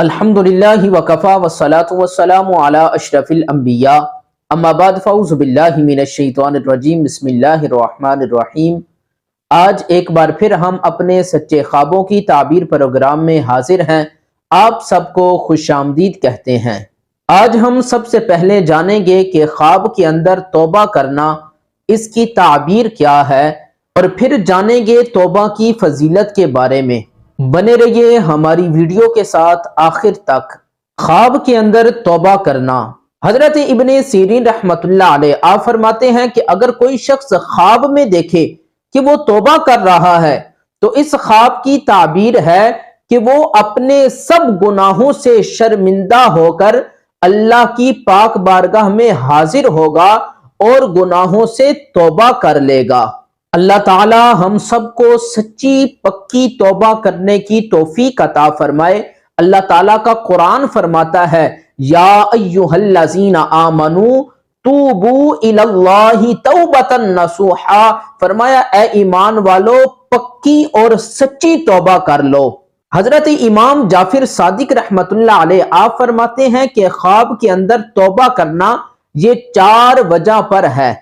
الحمدللہ وکفا والصلاة والسلام علی اشرف الانبیاء اما بعد فاعوذ باللہ من الشیطان الرجیم بسم اللہ الرحمن الرحیم۔ آج ایک بار پھر ہم اپنے سچے خوابوں کی تعبیر پروگرام میں حاضر ہیں۔ آپ سب کو خوش آمدید کہتے ہیں۔ آج ہم سب سے پہلے جانیں گے کہ خواب کے اندر توبہ کرنا، اس کی تعبیر کیا ہے، اور پھر جانیں گے توبہ کی فضیلت کے بارے میں۔ بنے رہیے ہماری ویڈیو کے ساتھ آخر تک۔ خواب کے اندر توبہ کرنا۔ حضرت ابن سیرین رحمت اللہ علیہ آپ فرماتے ہیں کہ اگر کوئی شخص خواب میں دیکھے کہ وہ توبہ کر رہا ہے تو اس خواب کی تعبیر ہے کہ وہ اپنے سب گناہوں سے شرمندہ ہو کر اللہ کی پاک بارگاہ میں حاضر ہوگا اور گناہوں سے توبہ کر لے گا۔ اللہ تعالی ہم سب کو سچی پکی توبہ کرنے کی توفیق عطا فرمائے۔ اللہ تعالیٰ کا قرآن فرماتا ہے یا ایھا الذین آمنوا توبوا الی اللہ توبۃ نصوحا، فرمایا اے ایمان والو پکی اور سچی توبہ کر لو۔ حضرت امام جعفر صادق رحمت اللہ علیہ آپ فرماتے ہیں کہ خواب کے اندر توبہ کرنا یہ 4 وجہ پر ہے۔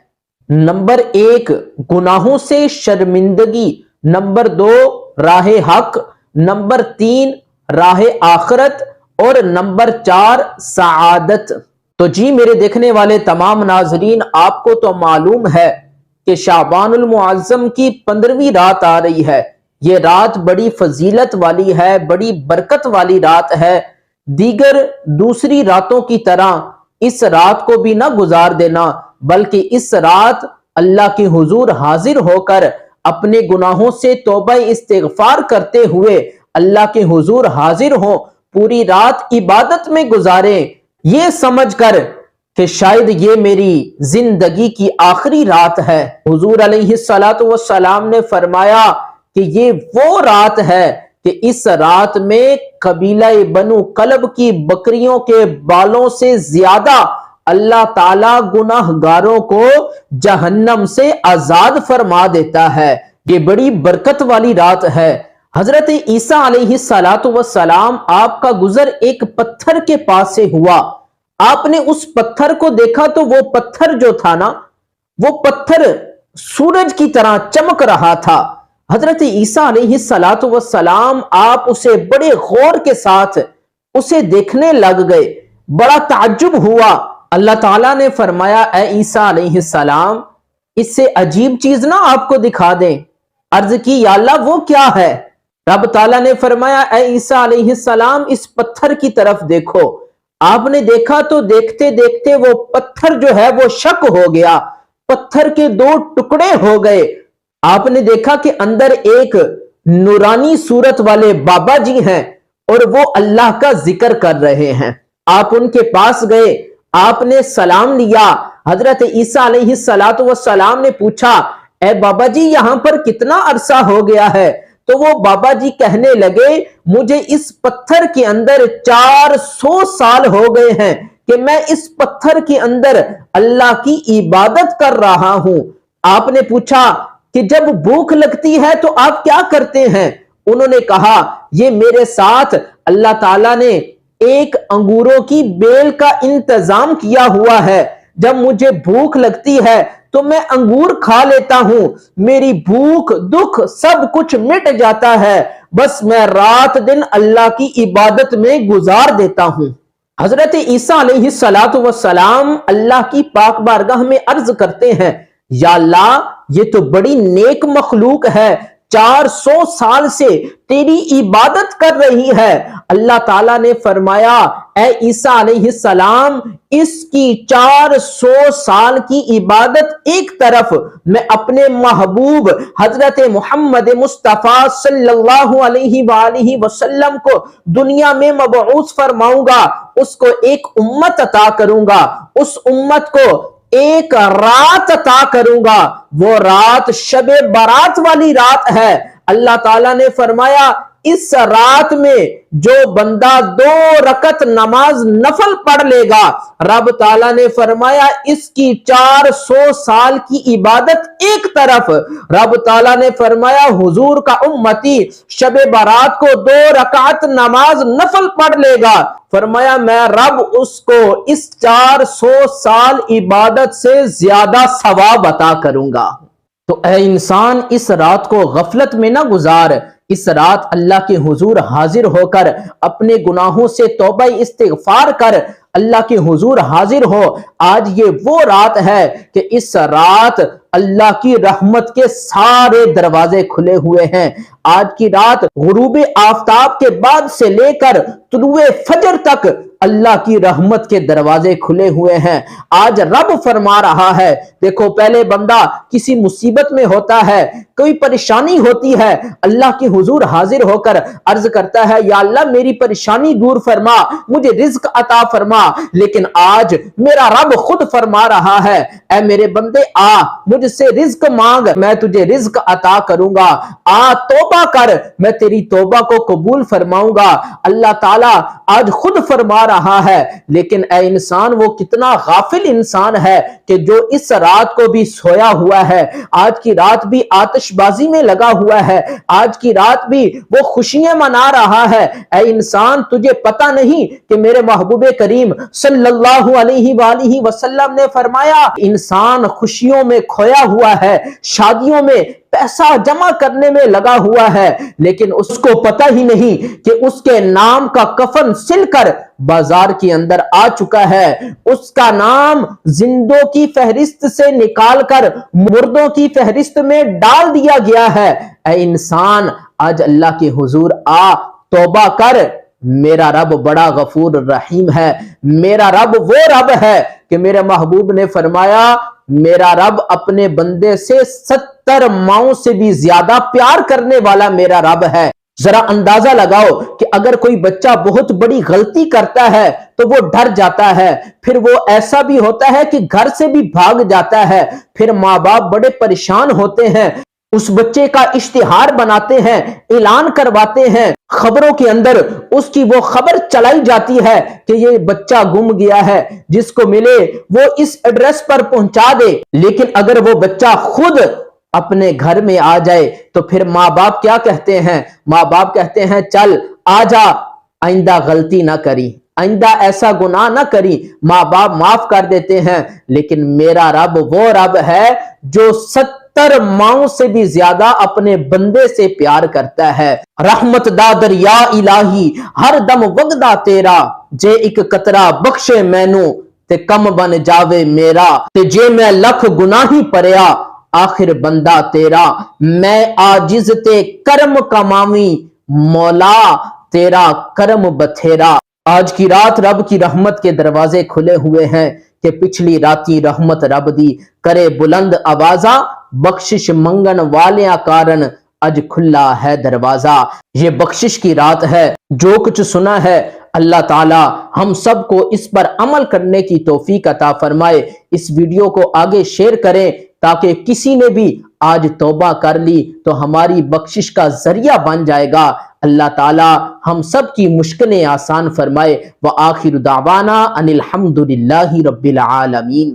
نمبر 1 گناہوں سے شرمندگی، نمبر 2 راہ حق، نمبر 3 راہ آخرت، اور نمبر 4 سعادت۔ تو جی میرے دیکھنے والے تمام ناظرین، آپ کو تو معلوم ہے کہ شعبان المعظم کی 15ویں رات آ رہی ہے۔ یہ رات بڑی فضیلت والی ہے، بڑی برکت والی رات ہے۔ دیگر دوسری راتوں کی طرح اس رات کو بھی نہ گزار دینا، بلکہ اس رات اللہ کے حضور حاضر ہو کر اپنے گناہوں سے توبہ استغفار کرتے ہوئے اللہ کے حضور حاضر ہوں، پوری رات عبادت میں گزاریں، یہ سمجھ کر کہ شاید یہ میری زندگی کی آخری رات ہے۔ حضور علیہ السلام نے فرمایا کہ یہ وہ رات ہے کہ اس رات میں قبیلہ بنو کلب کی بکریوں کے بالوں سے زیادہ اللہ تعالیٰ گناہ گاروں کو جہنم سے آزاد فرما دیتا ہے۔ یہ بڑی برکت والی رات ہے۔ حضرت عیسیٰ علیہ السلام آپ کا گزر ایک پتھر کے پاس سے ہوا۔ آپ نے اس پتھر کو دیکھا تو وہ پتھر جو تھا نا، وہ پتھر سورج کی طرح چمک رہا تھا۔ حضرت عیسیٰ علیہ السلام آپ اسے بڑے غور کے ساتھ اسے دیکھنے لگ گئے، بڑا تعجب ہوا۔ اللہ تعالیٰ نے فرمایا اے عیسیٰ علیہ السلام اس سے عجیب چیز نہ آپ کو دکھا دیں۔ عرض کی یا اللہ وہ کیا ہے؟ رب تعالیٰ نے فرمایا اے عیسیٰ علیہ السلام اس پتھر کی طرف دیکھو۔ آپ نے دیکھا تو دیکھتے دیکھتے وہ پتھر جو ہے وہ شک ہو گیا، پتھر کے 2 ٹکڑے ہو گئے۔ آپ نے دیکھا کہ اندر ایک نورانی صورت والے بابا جی ہیں اور وہ اللہ کا ذکر کر رہے ہیں۔ آپ ان کے پاس گئے، آپ نے سلام لیا۔ حضرت عیسیٰ علیہ السلام نے پوچھا اے بابا جی یہاں پر کتنا عرصہ ہو گیا ہے؟ تو وہ بابا جی کہنے لگے مجھے اس پتھر کے اندر 400 سال ہو گئے ہیں کہ میں اس پتھر کے اندر اللہ کی عبادت کر رہا ہوں۔ آپ نے پوچھا کہ جب بھوک لگتی ہے تو آپ کیا کرتے ہیں؟ انہوں نے کہا یہ میرے ساتھ اللہ تعالیٰ نے ایک انگوروں کی بیل کا انتظام کیا ہوا ہے، جب مجھے بھوک لگتی ہے تو میں انگور کھا لیتا ہوں، میری بھوک دکھ سب کچھ مٹ جاتا ہے، بس میں رات دن اللہ کی عبادت میں گزار دیتا ہوں۔ حضرت عیسیٰ علیہ السلام اللہ کی پاک بارگاہ میں عرض کرتے ہیں یا اللہ یہ تو بڑی نیک مخلوق ہے، 400 سال سے تیری عبادت کر رہی ہے۔ اللہ تعالیٰ نے فرمایا اے عیسیٰ علیہ السلام اس کی 400 سال کی عبادت ایک طرف، میں اپنے محبوب حضرت محمد مصطفیٰ صلی اللہ علیہ وآلہ وسلم کو دنیا میں مبعوث فرماؤں گا، اس کو ایک امت عطا کروں گا، اس امت کو ایک رات عطا کروں گا، وہ رات شب برات والی رات ہے۔ اللہ تعالیٰ نے فرمایا اس رات میں جو بندہ 2 رکعت نماز نفل پڑھ لے گا، رب تعالیٰ نے فرمایا اس کی 400 سال کی عبادت ایک طرف، رب تعالیٰ نے فرمایا حضور کا امتی شب برات کو 2 رکعت نماز نفل پڑھ لے گا، فرمایا میں رب اس کو اس 400 سال عبادت سے زیادہ ثواب عطا کروں گا۔ تو اے انسان، اس رات کو غفلت میں نہ گزار، اس رات اللہ کے حضور حاضر ہو کر اپنے گناہوں سے توبہ استغفار کر اللہ کے حضور حاضر ہو۔ آج یہ وہ رات ہے کہ اس رات اللہ کی رحمت کے سارے دروازے کھلے ہوئے ہیں۔ آج کی رات غروب آفتاب کے بعد سے لے کر طلوع فجر تک اللہ کی رحمت کے دروازے کھلے ہوئے ہیں۔ آج رب فرما رہا ہے، دیکھو پہلے بندہ کسی مصیبت میں ہوتا ہے، کوئی پریشانی ہوتی ہے، اللہ کے حضور حاضر ہو کر عرض کرتا ہے یا اللہ میری پریشانی دور فرما، مجھے رزق عطا فرما، لیکن آج میرا رب خود فرما رہا ہے اے میرے بندے آ مجھ سے رزق مانگ، میں تجھے رزق عطا کروں گا، آ توبہ کر میں تیری توبہ کو قبول فرماؤں گا۔ اللہ تعالیٰ آج خود فرما رہا ہے، لیکن اے انسان وہ کتنا غافل انسان ہے کہ جو اس رات کو بھی سویا ہوا ہے، آج کی رات بھی آتش بازی میں لگا ہوا ہے، آج کی رات بھی وہ خوشیاں منا رہا ہے۔ اے انسان تجھے پتہ نہیں کہ میرے محبوب کریم صلی اللہ علیہ وآلہ وسلم نے فرمایا انسان خوشیوں میں کھویا ہوا ہے، شادیوں میں پیسہ جمع کرنے میں لگا ہوا ہے، لیکن اس کو پتہ ہی نہیں کہ اس کے نام کا کفن سل کر بازار کے اندر آ چکا ہے، اس کا نام زندوں کی فہرست سے نکال کر مردوں کی فہرست میں ڈال دیا گیا ہے۔ اے انسان آج اللہ کے حضور آ توبہ کر، میرا رب بڑا غفور رحیم ہے، میرا رب وہ رب ہے کہ میرے محبوب نے فرمایا میرا رب اپنے بندے سے 70 ماؤں سے بھی زیادہ پیار کرنے والا میرا رب ہے۔ ذرا اندازہ لگاؤ کہ اگر کوئی بچہ بہت بڑی غلطی کرتا ہے تو وہ ڈر جاتا ہے، پھر وہ ایسا بھی ہوتا ہے کہ گھر سے بھی بھاگ جاتا ہے، پھر ماں باپ بڑے پریشان ہوتے ہیں، اس بچے کا اشتہار بناتے ہیں، اعلان کرواتے ہیں، خبروں کے اندر اس کی وہ خبر چلائی جاتی ہے کہ یہ بچہ گم گیا ہے، جس کو ملے وہ اس ایڈریس پر پہنچا دے۔ لیکن اگر وہ بچہ خود اپنے گھر میں آ جائے تو پھر ماں باپ کیا کہتے ہیں؟ ماں باپ کہتے ہیں چل آ جا، آئندہ غلطی نہ کری، آئندہ ایسا گناہ نہ کری، ماں باپ معاف کر دیتے ہیں۔ لیکن میرا رب وہ رب ہے جو 70 ماؤں سے بھی زیادہ اپنے بندے سے پیار کرتا ہے۔ رحمت دا دریا الہی ہر دم وگدا تیرا، جے ایک قطرہ بخشے مینو تے کم بن جاوے میرا، تے جے میں لکھ گناہی پریا آخر بندہ تیرا، میں عاجز تے کرم کماوی مولا تیرا کرم بتھیرا۔ آج کی رات رب کی رحمت کے دروازے کھلے ہوئے ہیں کہ پچھلی راتی رحمت رب دی کرے بلند آوازہ، بخشش منگن والیاں کارن اج کھلا ہے دروازہ۔ یہ بخشش کی رات ہے، جو کچھ سنا ہے اللہ تعالی ہم سب کو اس پر عمل کرنے کی توفیق عطا فرمائے۔ اس ویڈیو کو آگے شیئر کریں تاکہ کسی نے بھی آج توبہ کر لی تو ہماری بخشش کا ذریعہ بن جائے گا۔ اللہ تعالی ہم سب کی مشکلیں آسان فرمائے۔ وآخر دعوانا ان الحمد للہ رب العالمین۔